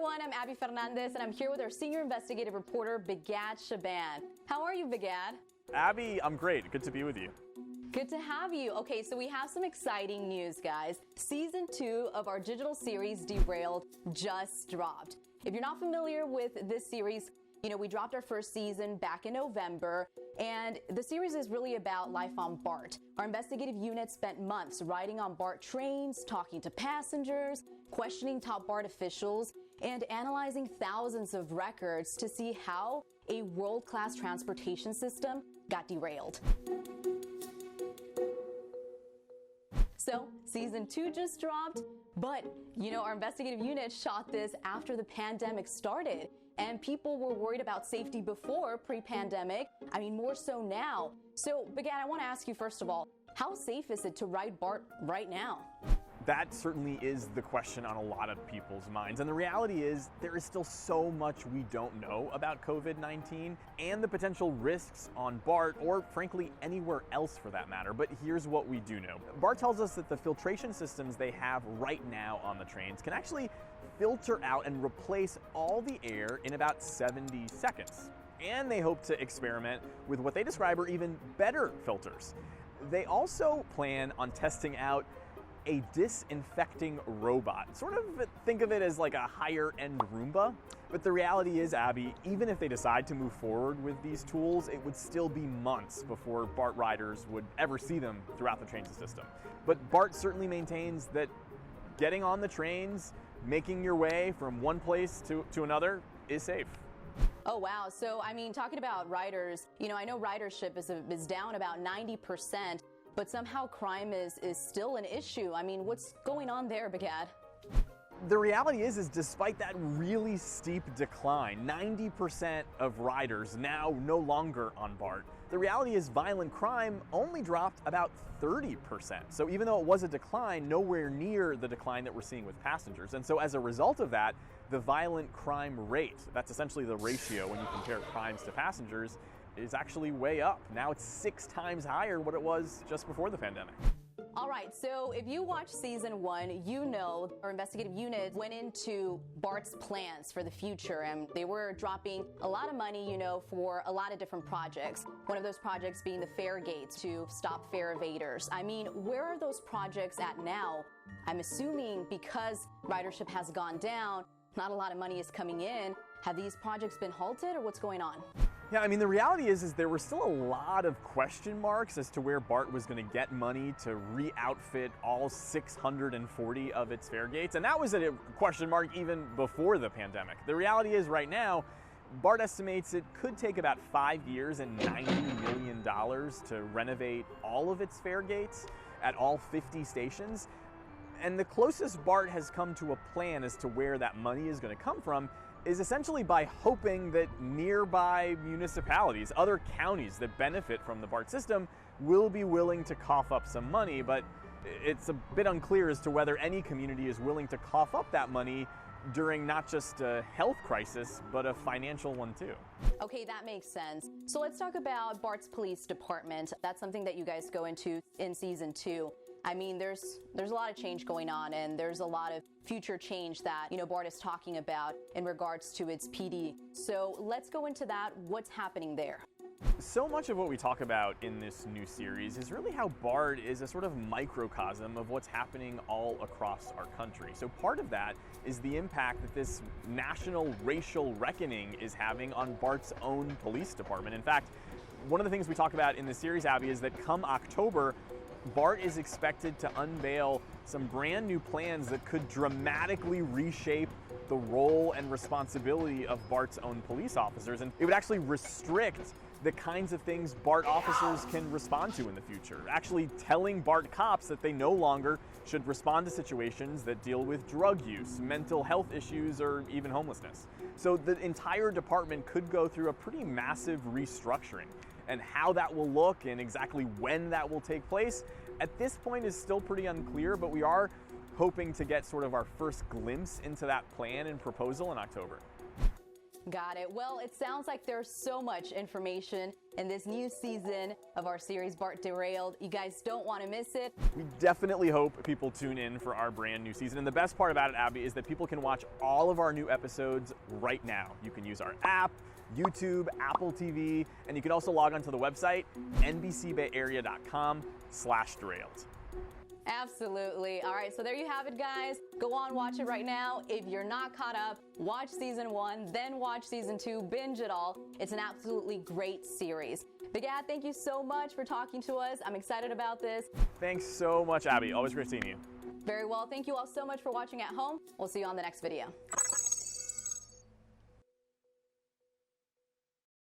everyone, I'm Abbey Fernández, and I'm here with our senior investigative reporter, Bigad Shaban. How are you, Bigad? Abby, I'm great. Good to be with you. Good to have you. Okay, so we have some exciting news, guys. Season 2 of our digital series, Derailed, just dropped. If you're not familiar with this series, we dropped our first season back in November, and the series is really about life on BART. Our investigative unit spent months riding on BART trains, talking to passengers, questioning top BART officials, and analyzing thousands of records to see how a world-class transportation system got derailed. So, season 2 just dropped, but, our investigative unit shot this after the pandemic started, and people were worried about safety before, pre-pandemic. More so now. So, Bigad, I want to ask you, first of all, how safe is it to ride BART right now? That certainly is the question on a lot of people's minds. And the reality is there is still so much we don't know about COVID-19 and the potential risks on BART, or frankly, anywhere else for that matter. But here's what we do know. BART tells us that the filtration systems they have right now on the trains can actually filter out and replace all the air in about 70 seconds. And they hope to experiment with what they describe are even better filters. They also plan on testing out a disinfecting robot. Sort of think of it as like a higher-end Roomba. But the reality is, Abby, even if they decide to move forward with these tools, it would still be months before BART riders would ever see them throughout the transit system. But BART certainly maintains that getting on the trains, making your way from one place to another is safe. Oh, wow. So, talking about riders, I know ridership is down about 90%. But somehow crime is still an issue. What's going on there, Bigad? The reality is despite that really steep decline, 90% of riders now no longer on BART, the reality is violent crime only dropped about 30%. So even though it was a decline, nowhere near the decline that we're seeing with passengers. And so as a result of that, the violent crime rate, that's essentially the ratio when you compare crimes to passengers, is actually way up. Now it's 6 times higher what it was just before the pandemic. All right, so if you watched season 1, our investigative unit went into BART's plans for the future, and they were dropping a lot of money, for a lot of different projects. One of those projects being the fare gates to stop fare evaders. Where are those projects at now? I'm assuming because ridership has gone down, not a lot of money is coming in. Have these projects been halted, or what's going on? Yeah, the reality is there were still a lot of question marks as to where BART was going to get money to re-outfit all 640 of its fare gates, and that was a question mark even before the pandemic. The reality is right now, BART estimates it could take about 5 years and $90 million to renovate all of its fare gates at all 50 stations. And the closest BART has come to a plan as to where that money is going to come from is essentially by hoping that nearby municipalities, other counties that benefit from the BART system, will be willing to cough up some money. But it's a bit unclear as to whether any community is willing to cough up that money during not just a health crisis, but a financial one too. Okay, that makes sense. So let's talk about BART's police department. That's something that you guys go into in season 2. There's a lot of change going on, and there's a lot of future change that, BART is talking about in regards to its PD. So let's go into that. What's happening there? So much of what we talk about in this new series is really how BART is a sort of microcosm of what's happening all across our country. So part of that is the impact that this national racial reckoning is having on BART's own police department. In fact, one of the things we talk about in the series, Abby, is that come October, BART is expected to unveil some brand new plans that could dramatically reshape the role and responsibility of BART's own police officers. And it would actually restrict the kinds of things BART officers can respond to in the future, actually telling BART cops that they no longer should respond to situations that deal with drug use, mental health issues, or even homelessness. So the entire department could go through a pretty massive restructuring. And how that will look and exactly when that will take place, at this point is still pretty unclear, but we are hoping to get sort of our first glimpse into that plan and proposal in October. Got it. Well, it sounds like there's so much information in this new season of our series, BART Derailed. You guys don't want to miss it. We definitely hope people tune in for our brand new season. And the best part about it, Abby, is that people can watch all of our new episodes right now. You can use our app, YouTube, Apple TV, and you can also log onto the website, NBCBayArea.com/derailed. Absolutely. All right, so there you have it, guys. Go on, watch it right now. If you're not caught up, watch season 1, then watch season 2, binge it all. It's an absolutely great series. Bigad, thank you so much for talking to us. I'm excited about this. Thanks so much, Abby. Always great seeing you. Very well. Thank you all so much for watching at home. We'll see you on the next video.